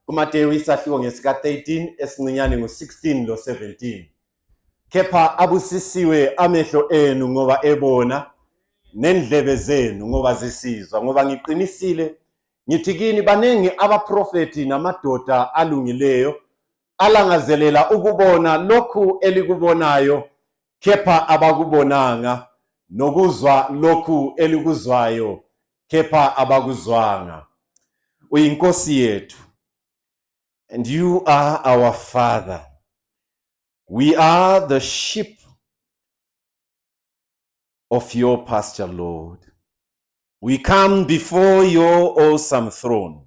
kuMateyu isahluko ngesika 13 esincinyane ngo16 lo 17. Kepha abusisiwe amehlo enu ngoba ebona nendlebe zenu ngoba zisizwa, ngoba ngiqinisile ngithi kini baningi abaprofeti namadoda alungileyo alangazelela ukubona lokhu elikubonayo, kepha abakubonanga, nokuzwa lokhu elikuzwayo, kepha abakuzwanga. Uyinkosi yethu, and you are our Father. We are the sheep of your pasture, Lord. We come before your awesome throne,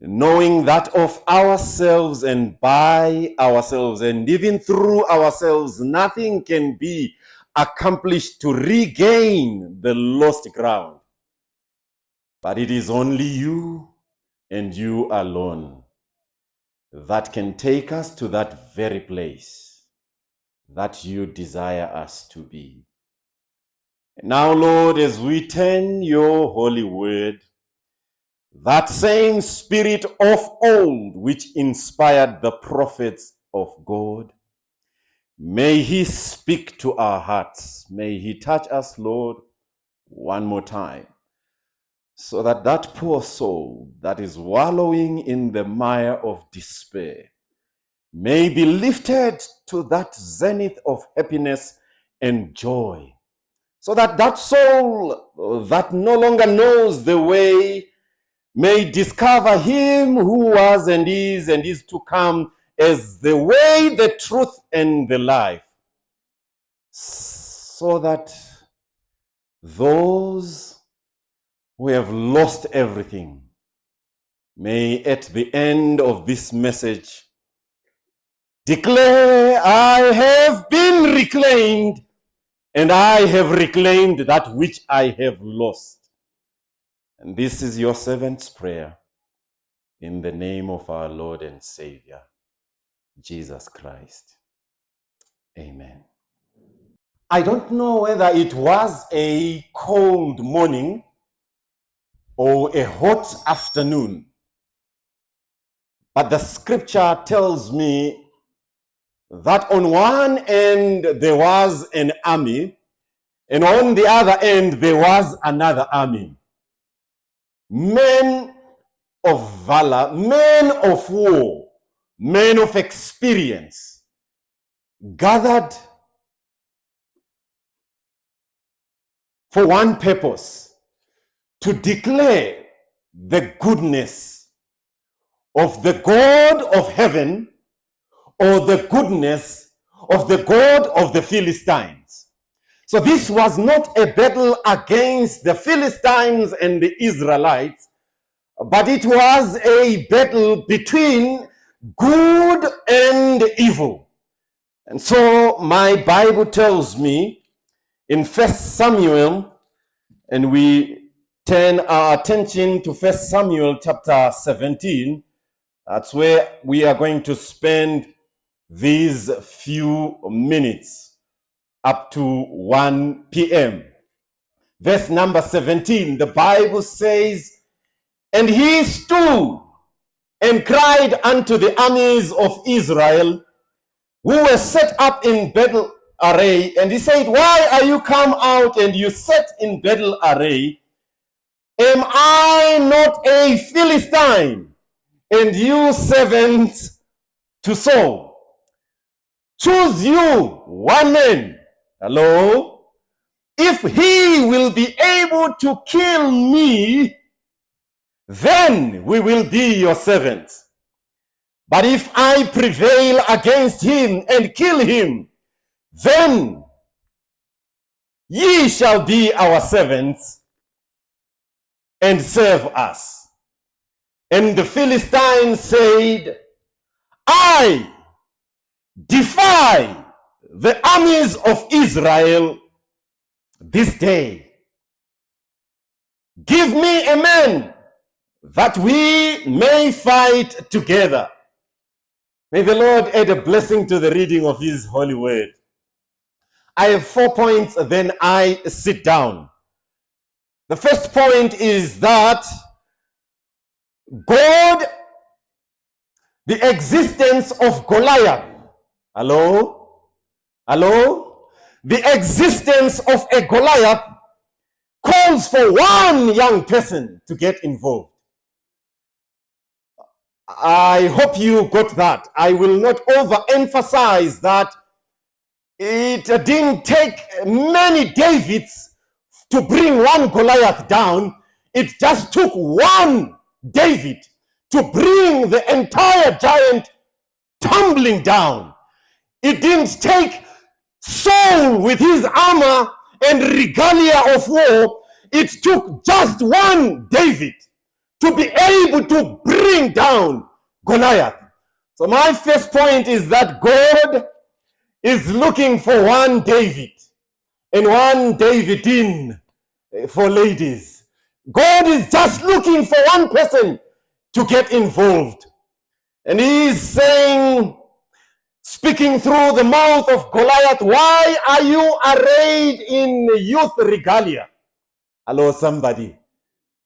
knowing that of ourselves and by ourselves and even through ourselves, nothing can be accomplished to regain the lost ground. But it is only you and you alone that can take us to that very place that you desire us to be. Now, Lord, as we turn your holy word, that same spirit of old which inspired the prophets of God, may he speak to our hearts. May he touch us, Lord, one more time, so that that poor soul that is wallowing in the mire of despair may be lifted to that zenith of happiness and joy, so that that soul that no longer knows the way may discover him who was and is to come as the way, the truth, and the life, so that those who have lost everything may at the end of this message declare, I have been reclaimed, and I have reclaimed that which I have lost. And this is your servant's prayer in the name of our Lord and Savior, Jesus Christ. Amen. I don't know whether it was a cold morning or a hot afternoon, but the scripture tells me that on one end there was an army, and on the other end there was another army. Men of valor, men of war, men of experience, gathered for one purpose: to declare the goodness of the God of heaven, or the goodness of the God of the Philistines. So this was not a battle against the Philistines and the Israelites, but it was a battle between good and evil. And so my Bible tells me in 1 Samuel, and we turn our attention to 1 Samuel chapter 17. That's where we are going to spend these few minutes up to 1 p.m. Verse number 17, the Bible says, and he stood and cried unto the armies of Israel, who were set up in battle array, and he said, why are you come out and you set in battle array? Am I not a Philistine, and you servants to Saul? Choose you one man, hello, if he will be able to kill me, then we will be your servants. But if I prevail against him and kill him, then ye shall be our servants and serve us. And the Philistines said, I defy the armies of Israel this day. Give me a man that we may fight together. May the Lord add a blessing to the reading of his holy word. I have 4 points, then I sit down. The first point is that God The existence of Goliath. Hello? Hello? The existence of a Goliath calls for one young person to get involved. I hope you got that. I will not overemphasize that it didn't take many Davids to bring one Goliath down. It just took one David to bring the entire giant tumbling down. It didn't take Saul with his armor and regalia of war. It took just one David to be able to bring down Goliath. So my first point is that God is looking for one David and one Davidin for ladies. God is just looking for one person to get involved. And he is saying, speaking through the mouth of Goliath, why are you arrayed in youth regalia? Hello, somebody.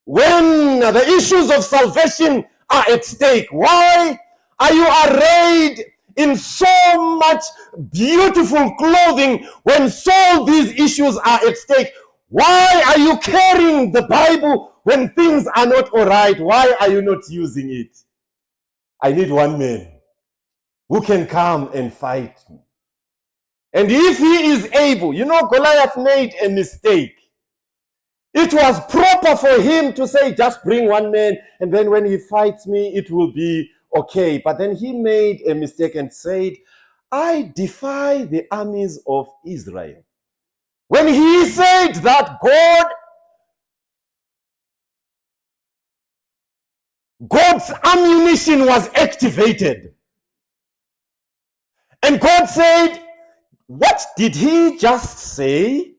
When the issues of salvation are at stake, why are you arrayed in so much beautiful clothing when so these issues are at stake? Why are you carrying the Bible when things are not all right? Why are you not using it? I need one man who can come and fight me. And if he is able, Goliath made a mistake. It was proper for him to say, just bring one man, and then when he fights me, it will be okay. But then he made a mistake and said, I defy the armies of Israel. When he said that, God's ammunition was activated. And God said, what did he just say?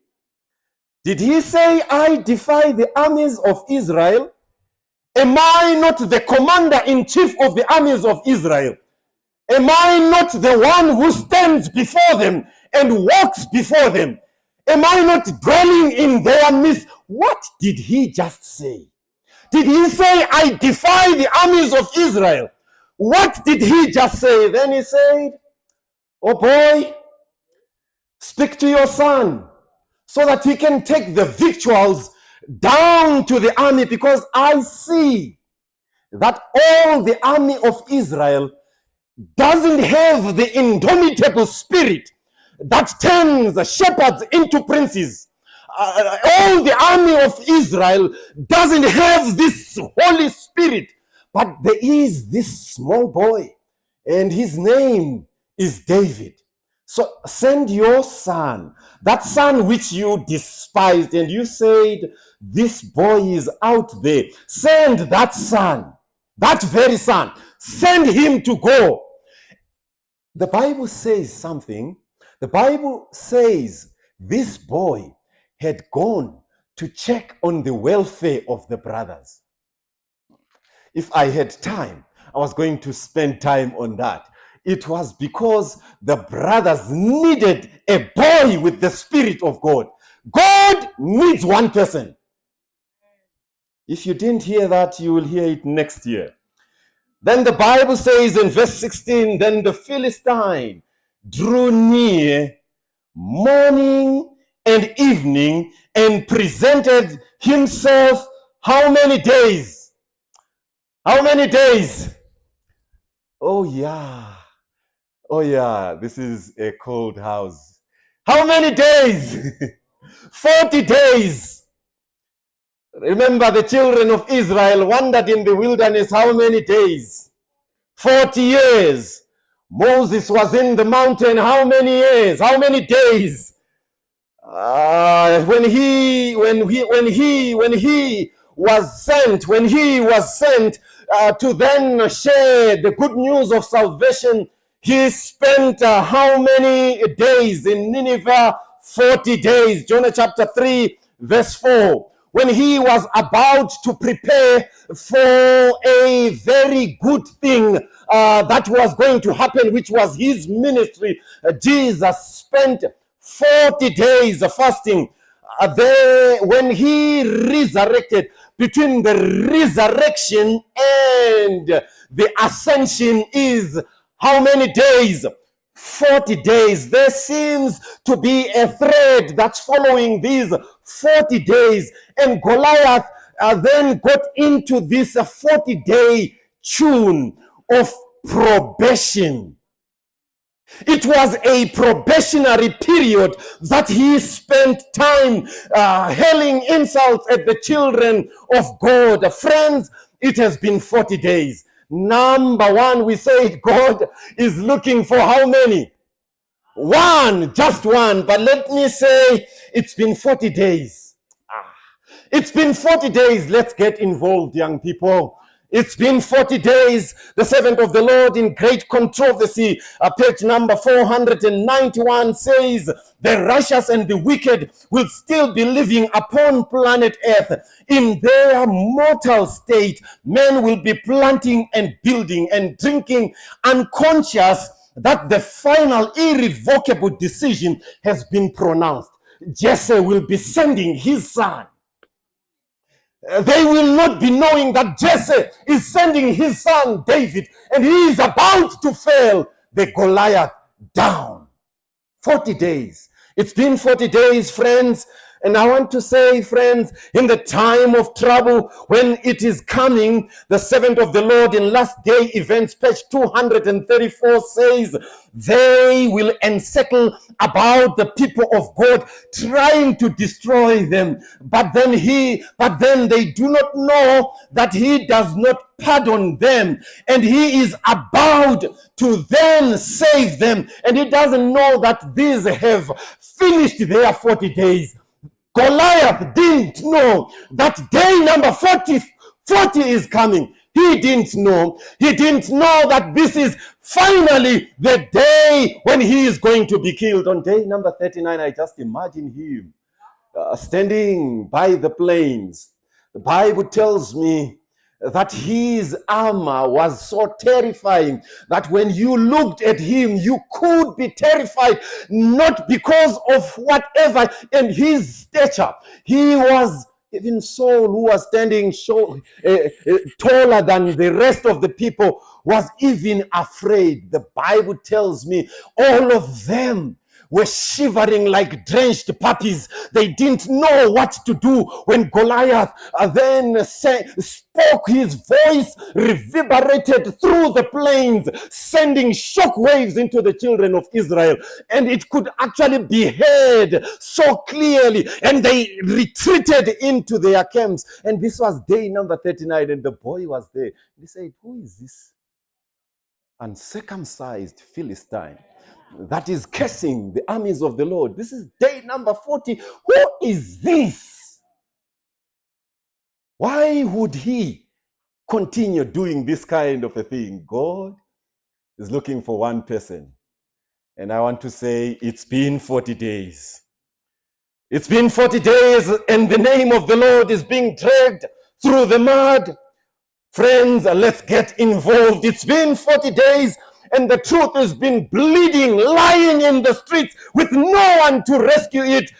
Did he say, I defy the armies of Israel? Am I not the commander-in-chief of the armies of Israel? Am I not the one who stands before them and walks before them? Am I not dwelling in their midst? What did he just say? Did he say, I defy the armies of Israel? What did he just say? Then he said, oh boy, speak to your son so that he can take the victuals down to the army, because I see that all the army of Israel doesn't have the indomitable spirit that turns shepherds into princes. All the army of Israel doesn't have this Holy Spirit, but there is this small boy, and his name is David. So send your son, that son which you despised, and you said, this boy is out there. Send that son, that very son, send him to go. The Bible says something. The Bible says this boy had gone to check on the welfare of the brothers. If I had time, I was going to spend time on that. It was because the brothers needed a boy with the Spirit of God. God needs one person. If you didn't hear that, you will hear it next year. Then the Bible says in verse 16, then the Philistine drew near morning and evening and presented himself how many days? How many days? Oh yeah, this is a cold house. How many days? 40 days. Remember, the children of Israel wandered in the wilderness how many days? 40 years. Moses was in the mountain how many years? How many days? When he was sent to then share the good news of salvation, he spent how many days in Nineveh? 40 days. Jonah chapter 3 verse 4. When he was about to prepare for a very good thing that was going to happen, which was his ministry, Jesus spent 40 days fasting. when he resurrected, between the resurrection and the ascension is how many days? 40 days. There seems to be a thread that's following these 40 days. And Goliath then got into this 40-day tune of probation. It was a probationary period that he spent time hurling insults at the children of God. Friends, it has been 40 days. Number one, we said God is looking for how many? One, just one. But let me say, it's been 40 days. It's been 40 days. Let's get involved, young people. It's been 40 days. The servant of the Lord in great controversy, page number 491 says, the righteous and the wicked will still be living upon planet Earth. In their mortal state, men will be planting and building and drinking, unconscious that the final irrevocable decision has been pronounced. Jesse will be sending his son. They will not be knowing that Jesse is sending his son David, and he is about to fail the Goliath down. 40 days. It's been 40 days, friends. And I want to say, friends, in the time of trouble, when it is coming, the servant of the Lord in Last Day Events, page 234 says, they will encircle about the people of God, trying to destroy them. But then they do not know that he does not pardon them, and he is about to then save them. And he doesn't know that these have finished their 40 days. Goliath didn't know that day number 40 is coming. He didn't know. He didn't know that this is finally the day when he is going to be killed. On day number 39, I just imagine him standing by the plains. The Bible tells me that his armor was so terrifying that when you looked at him, you could be terrified, not because of whatever in his stature. He was, even Saul, who was standing taller than the rest of the people, was even afraid. The Bible tells me all of them were shivering like drenched puppies. They didn't know what to do when Goliath then spoke. His voice reverberated through the plains, sending shock waves into the children of Israel. And it could actually be heard so clearly. And they retreated into their camps. And this was day number 39. And the boy was there. He said, who is this uncircumcised Philistine that is cursing the armies of the Lord? This is day number 40. Who is this? Why would he continue doing this kind of a thing? God is looking for one person. And I want to say, it's been 40 days. It's been 40 days, and the name of the Lord is being dragged through the mud. Friends, let's get involved. It's been 40 days, and the truth has been bleeding, lying in the streets with no one to rescue it.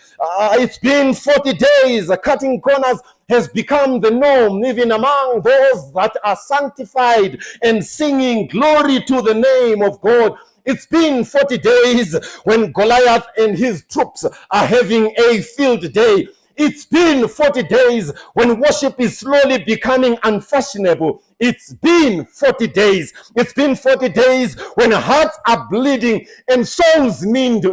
It's been 40 days. Cutting corners has become the norm, even among those that are sanctified and singing glory to the name of God. It's been 40 days when Goliath and his troops are having a field day. It's been 40 days when worship is slowly becoming unfashionable. It's been 40 days. It's been 40 days when hearts are bleeding and souls need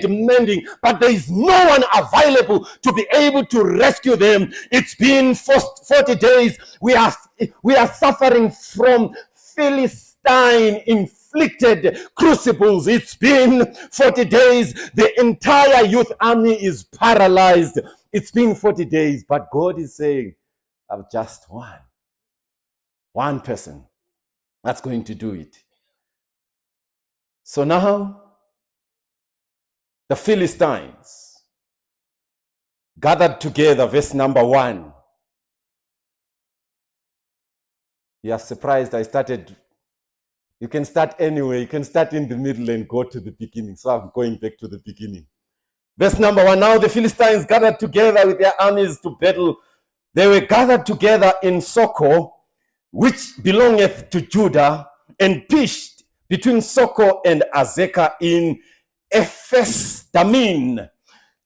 mending, but there is no one available to be able to rescue them. It's been 40 days. We are suffering from Philistine inflicted crucibles. It's been 40 days. The entire youth army is paralyzed. It's been 40 days, but God is saying, I've just one person that's going to do it. So now, the Philistines gathered together, verse number 1. You are surprised I started. You can start anywhere. You can start in the middle and go to the beginning. So I'm going back to the beginning. Verse number 1, now the Philistines gathered together with their armies to battle. They were gathered together in Soko, which belongeth to Judah, and pitched between Soko and Azekah in Ephes Damin.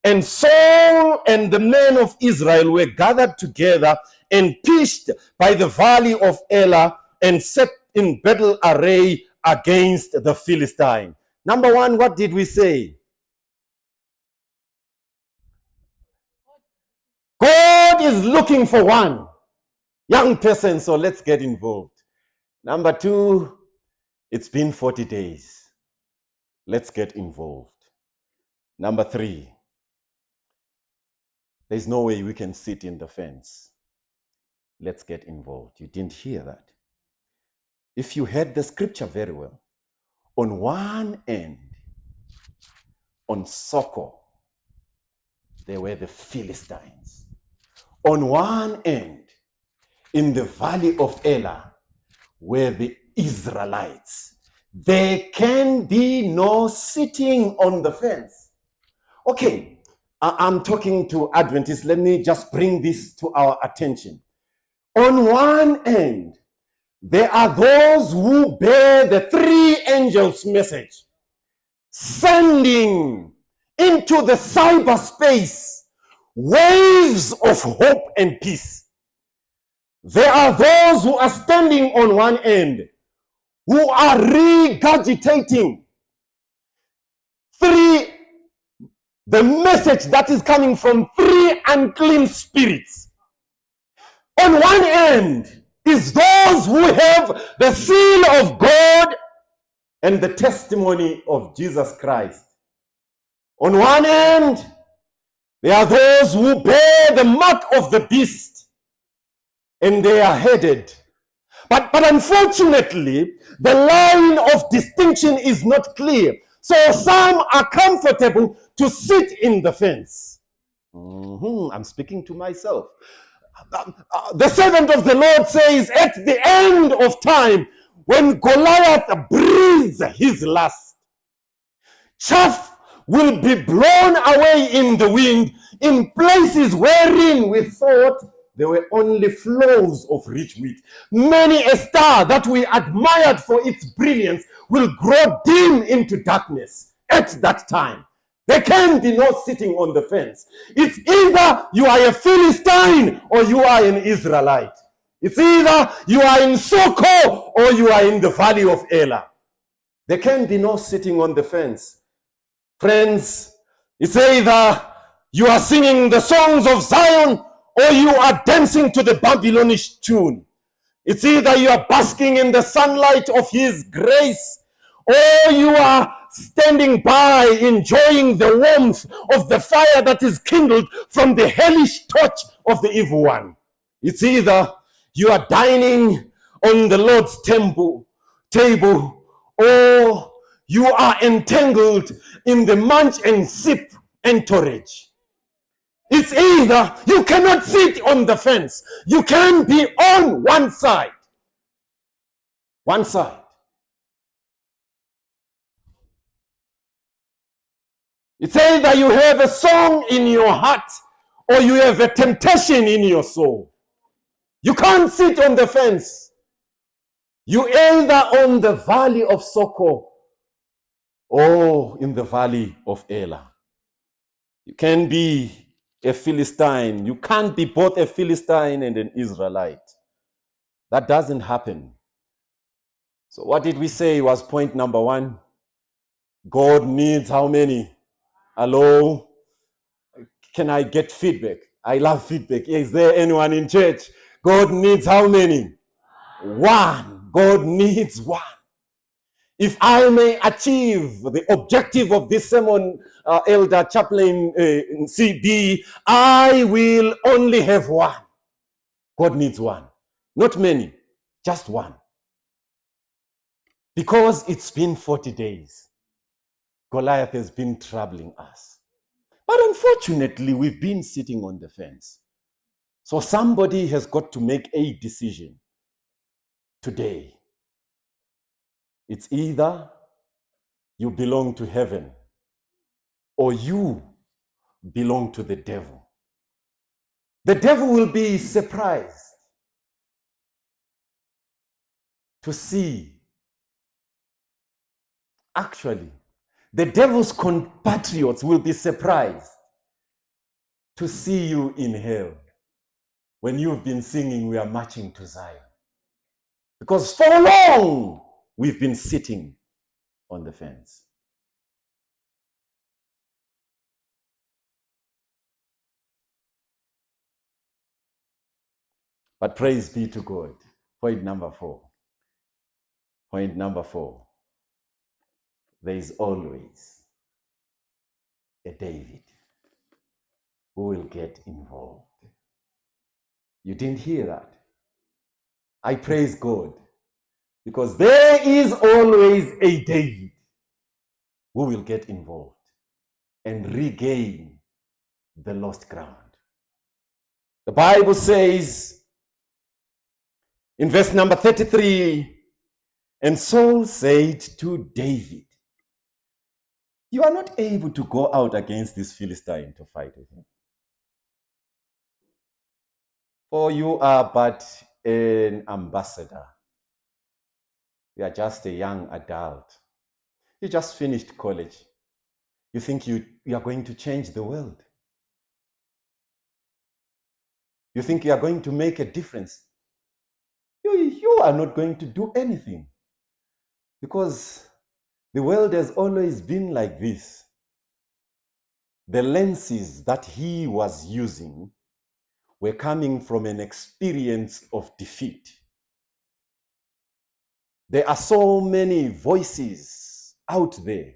And Saul and the men of Israel were gathered together and pitched by the valley of Elah and set in battle array against the Philistine. Number 1, what did we say? God is looking for one young person, so let's get involved. Number 2, it's been 40 days. Let's get involved. Number 3, there's no way we can sit in the fence. Let's get involved. You didn't hear that. If you heard the scripture very well, on one end, on Soko, there were the Philistines. On one end, in the valley of Elah, were the Israelites. There can be no sitting on the fence. Okay, I'm talking to Adventists. Let me just bring this to our attention. On one end, there are those who bear the 3 angels' message, sending into the cyberspace waves of hope and peace. There are those who are standing on one end, who are regurgitating the message that is coming from 3 unclean spirits. On one end is those who have the seal of God and the testimony of Jesus Christ. On one end, there are those who bear the mark of the beast, and they are headed. But unfortunately, the line of distinction is not clear. So some are comfortable to sit in the fence. I'm speaking to myself. The servant of the Lord says, at the end of time, when Goliath breathes his last, chaff will be blown away in the wind in places wherein we thought there were only flows of rich wheat. Many a star that we admired for its brilliance will grow dim into darkness at that time. There can be no sitting on the fence. It's either you are a Philistine or you are an Israelite. It's either you are in Soko or you are in the valley of Elah. There can be no sitting on the fence. Friends, it's either you are singing the songs of Zion or you are dancing to the Babylonish tune. It's either you are basking in the sunlight of His grace or you are standing by enjoying the warmth of the fire that is kindled from the hellish torch of the evil one. It's either you are dining on the Lord's table or you are entangled in the munch and sip entourage. It's either you cannot sit on the fence. You can be on one side. One side. It's either you have a song in your heart or you have a temptation in your soul. You can't sit on the fence. You either on the valley of Soko or in the valley of Elah. You can be a Philistine. You can't be both a Philistine and an Israelite. That doesn't happen. So what did we say was point number 1? God needs how many? Hello? Can I get feedback? I love feedback. Is there anyone in church? God needs how many? 1. God needs 1. If I may achieve the objective of this sermon, Elder Chaplain CB, I will only have 1. God needs 1. Not many, just 1. Because it's been 40 days. Goliath has been troubling us. But unfortunately, we've been sitting on the fence. So somebody has got to make a decision today. It's either you belong to heaven or you belong to the devil. The devil will be surprised to see, actually, the devil's compatriots will be surprised to see you in hell when you've been singing, "We are marching to Zion." Because for long, we've been sitting on the fence. But praise be to God. Point number 4. Point number 4. There is always a David who will get involved. You didn't hear that? I praise God because there is always a David who will get involved and regain the lost ground. The Bible says in verse number 33, and Saul said to David, "You are not able to go out against this Philistine to fight with him, for you are but an ambassador. You are just a young adult. You just finished college. You think you are going to change the world. You think you are going to make a difference. You are not going to do anything, because the world has always been like this." The lenses that he was using were coming from an experience of defeat. There are so many voices out there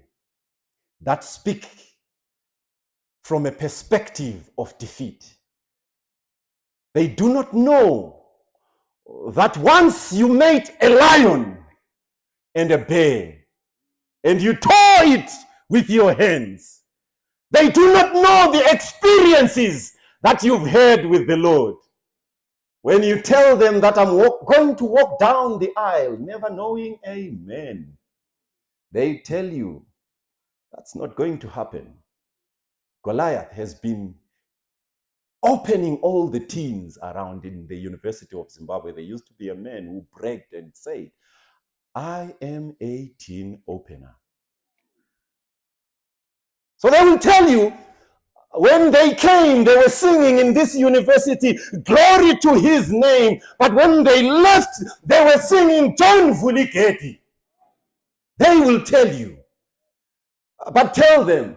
that speak from a perspective of defeat. They do not know that once you made a lion and a bear and you tore it with your hands, they do not know the experiences that you've had with the Lord. When you tell them that I'm going to walk down the aisle, never knowing amen, they tell you that's not going to happen. Goliath has been opening all the teens around in the University of Zimbabwe. There used to be a man who bragged and said, "I am a teen opener." So they will tell you, when they came, they were singing in this university, "Glory to his name." But when they left, they were singing, "John Vuligeti." They will tell you. But tell them,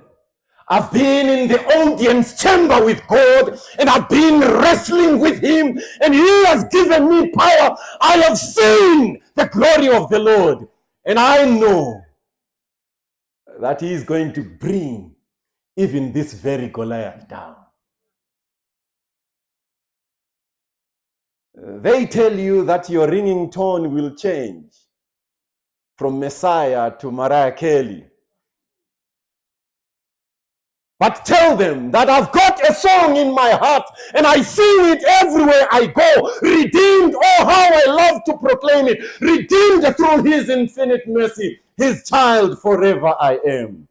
I've been in the audience chamber with God, and I've been wrestling with him, and he has given me power. I have seen the glory of the Lord, and I know that he is going to bring even this very Goliath down. They tell you that your ringing tone will change from Messiah to Mariah Carey. But tell them that I've got a song in my heart and I sing it everywhere I go. Redeemed, oh how I love to proclaim it. Redeemed through his infinite mercy. His child forever I am.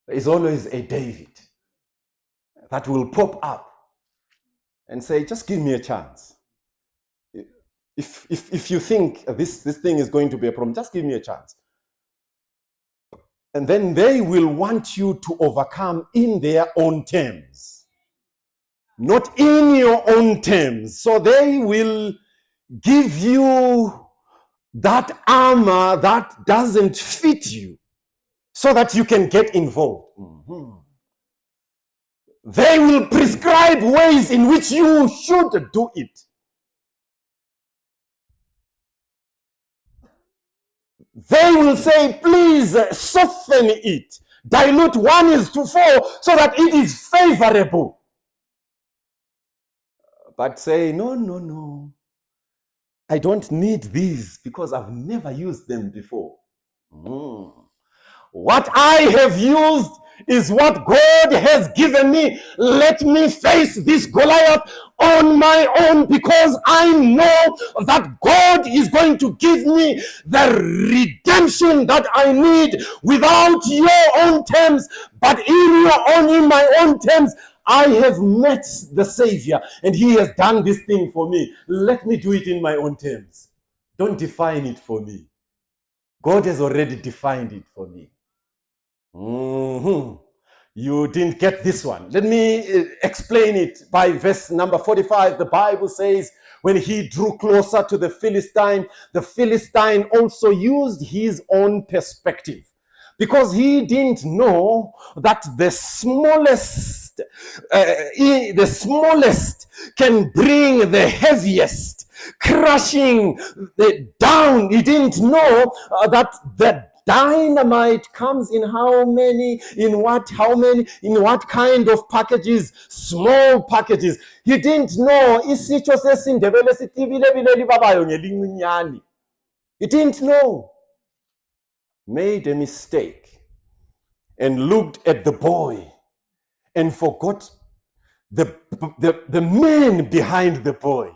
There is always a David that will pop up and say, "Just give me a chance. If you think this thing is going to be a problem, just give me a chance." And then they will want you to overcome in their own terms, not in your own terms. So they will give you that armor that doesn't fit you so that you can get involved. They will prescribe ways in which you should do it. They will say, "Please soften it. Dilute 1:4 so that it is favorable." But say, no. I don't need these because I've never used them before. What I have used is what God has given me. Let me face this Goliath on my own, because I know that God is going to give me the redemption that I need without your own terms, but in my own terms. I have met the Savior and he has done this thing for me. Let me do it in my own terms. Don't define it for me. God has already defined it for me. You didn't get this one. Let me explain it by verse number 45. The Bible says, when he drew closer to the Philistine also used his own perspective, because he didn't know that the smallest can bring the heaviest, crushing down. He didn't know that the dynamite comes in what kind of packages, small packages. He didn't know. He didn't know. Made a mistake and looked at the boy and forgot the man behind the boy.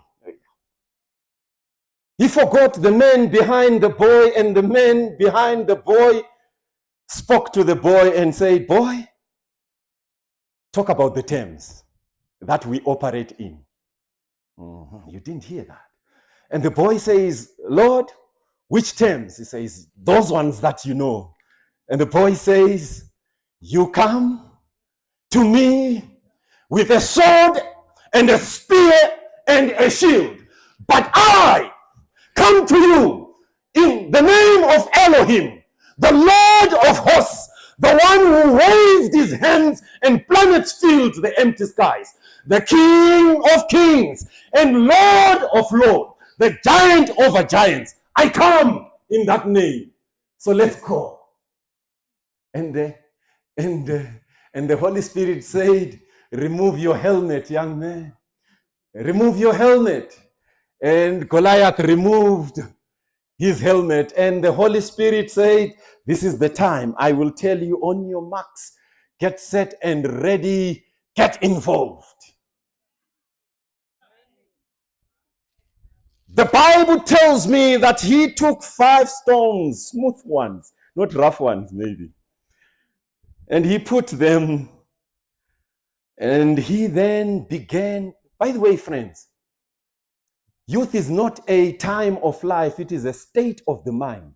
He forgot the man behind the boy, and the man behind the boy spoke to the boy and said, boy, talk about the terms that we operate in. You didn't hear that. And the boy says, Lord, which terms? He says, those ones that you know. And the boy says, you come to me with a sword and a spear and a shield, but I come to you in the name of Elohim, the Lord of hosts, the one who waved his hands and planets filled the empty skies, the King of kings and Lord of lords, the giant over giants. I come in that name. So let's go. And the Holy Spirit said, remove your helmet, young man. Remove your helmet. And Goliath removed his helmet, and the Holy Spirit said, this is the time. I will tell you, on your marks, get set and ready, get involved. The Bible tells me that he took 5 stones, smooth ones, not rough ones maybe, and he put them, and he then began. By the way, friends, youth is not a time of life, it is a state of the mind.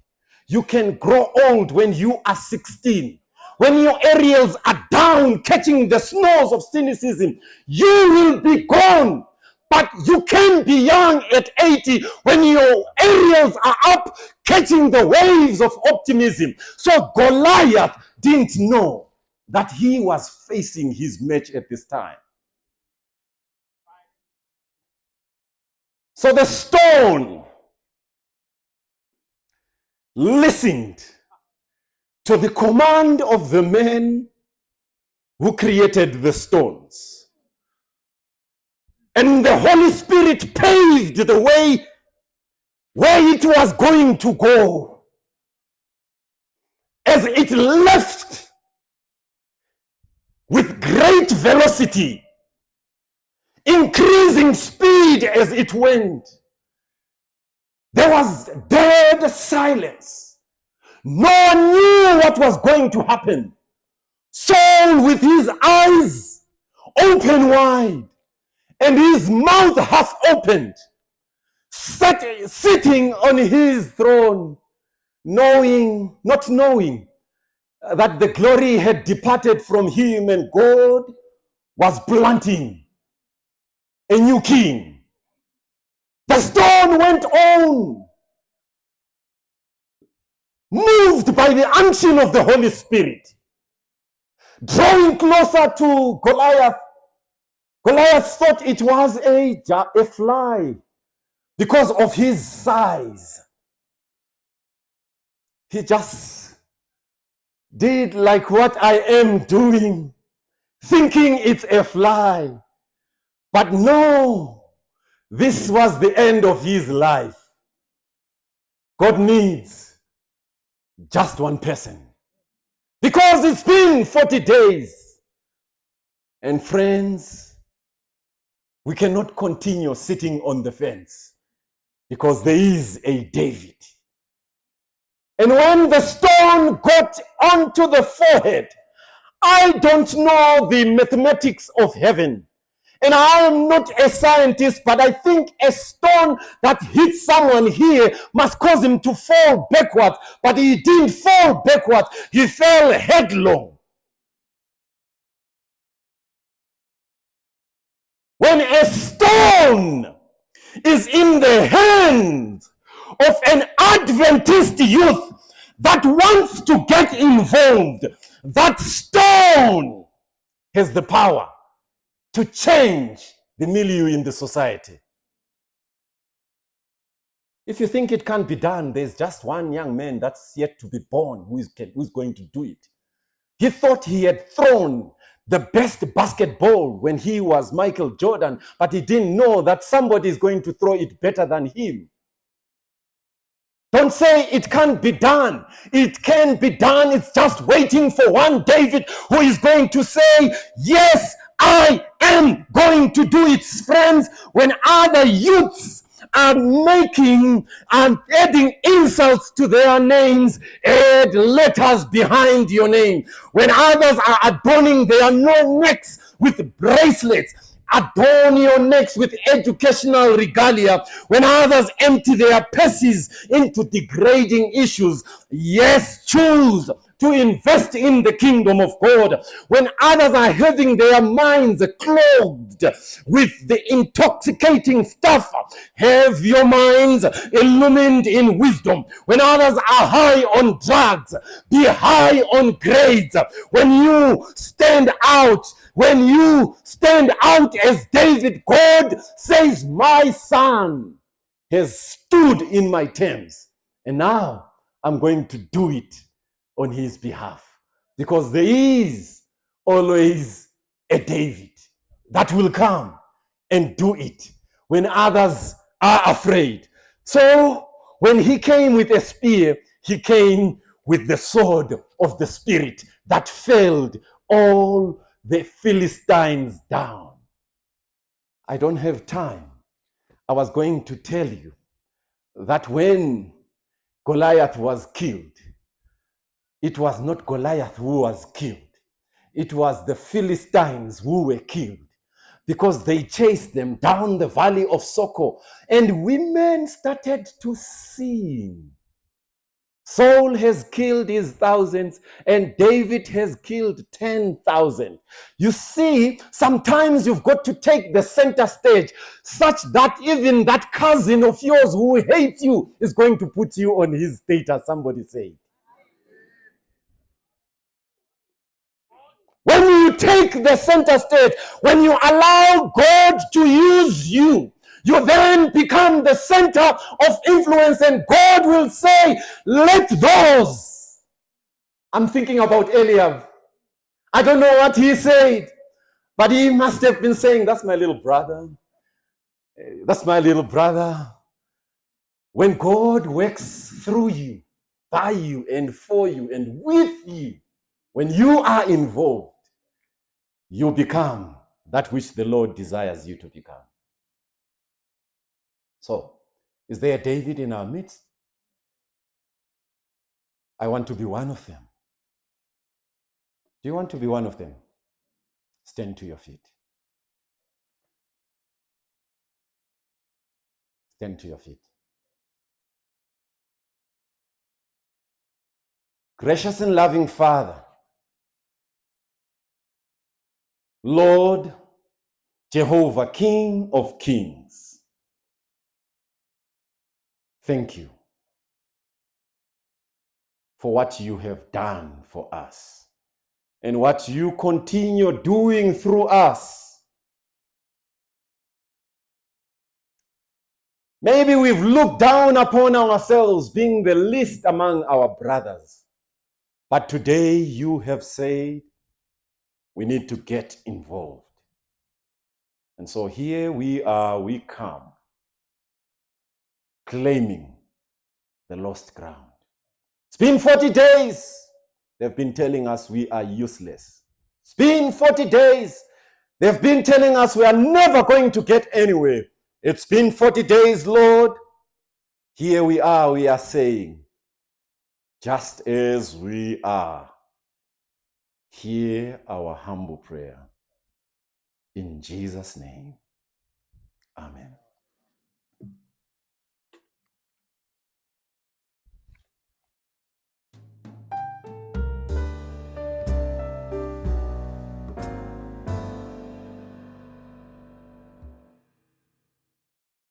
You can grow old when you are 16. When your aerials are down, catching the snows of cynicism, you will be gone. But you can be young at 80 when your aerials are up, catching the waves of optimism. So Goliath didn't know that he was facing his match at this time. So the stone listened to the command of the man who created the stones. And the Holy Spirit paved the way where it was going to go. As it left with great velocity, increasing speed as it went, there was dead silence. No one knew what was going to happen. Saul, with his eyes open wide and his mouth half opened, sitting on his throne, not knowing that the glory had departed from him and God was planting a new king. The stone went on, moved by the unction of the Holy Spirit, drawing closer to Goliath. Goliath thought it was a fly because of his size. He just did like what I am doing, thinking it's a fly. But no, this was the end of his life. God needs just one person. Because it's been 40 days. And friends, we cannot continue sitting on the fence because there is a David. And when the stone got onto the forehead, I don't know the mathematics of heaven. And I am not a scientist, but I think a stone that hits someone here must cause him to fall backwards. But he didn't fall backwards. He fell headlong. When a stone is in the hands of an Adventist youth that wants to get involved, that stone has the power to change the milieu in the society. If you think it can't be done, there's just one young man that's yet to be born who's going to do it. He thought he had thrown the best basketball when he was Michael Jordan, but he didn't know that somebody is going to throw it better than him. Don't say it can't be done. It can be done. It's just waiting for one David who is going to say, yes, I am going to do it, friends. When other youths are making and adding insults to their names, add letters behind your name. When others are adorning their necks with bracelets, adorn your necks with educational regalia. When others empty their purses into degrading issues, yes, choose to invest in the kingdom of God. When others are having their minds clogged with the intoxicating stuff, have your minds illumined in wisdom. When others are high on drugs, be high on grades. When you stand out as David, God says, my son has stood in my terms, and now I'm going to do it on his behalf, because there is always a David that will come and do it when others are afraid. So when he came with a spear, he came with the sword of the Spirit that felled all the Philistines down. I don't have time. I was going to tell you that when Goliath was killed, it was not Goliath who was killed. It was the Philistines who were killed, because they chased them down the valley of Soko, and women started to sing. Saul has killed his thousands, and David has killed 10,000. You see, sometimes you've got to take the center stage, such that even that cousin of yours who hates you is going to put you on his status. Somebody say. When you take the center stage, when you allow God to use you, you then become the center of influence, and God will say, let those. I'm thinking about Eliab. I don't know what he said, but he must have been saying, that's my little brother. That's my little brother. When God works through you, by you, and for you, and with you, when you are involved, you become that which the Lord desires you to become. So, is there a David in our midst? I want to be one of them. Do you want to be one of them? Stand to your feet. Stand to your feet. Gracious and loving Father, Lord, Jehovah, King of Kings, thank you for what you have done for us and what you continue doing through us. Maybe we've looked down upon ourselves, being the least among our brothers. But today you have said we need to get involved. And so here we are, we come, claiming the lost ground. It's been 40 days. they've been telling us we are useless. It's been 40 days. They've been telling us we are never going to get anywhere. It's been 40 days, Lord. Here we are saying, just as we are, hear our humble prayer. In Jesus' name, amen.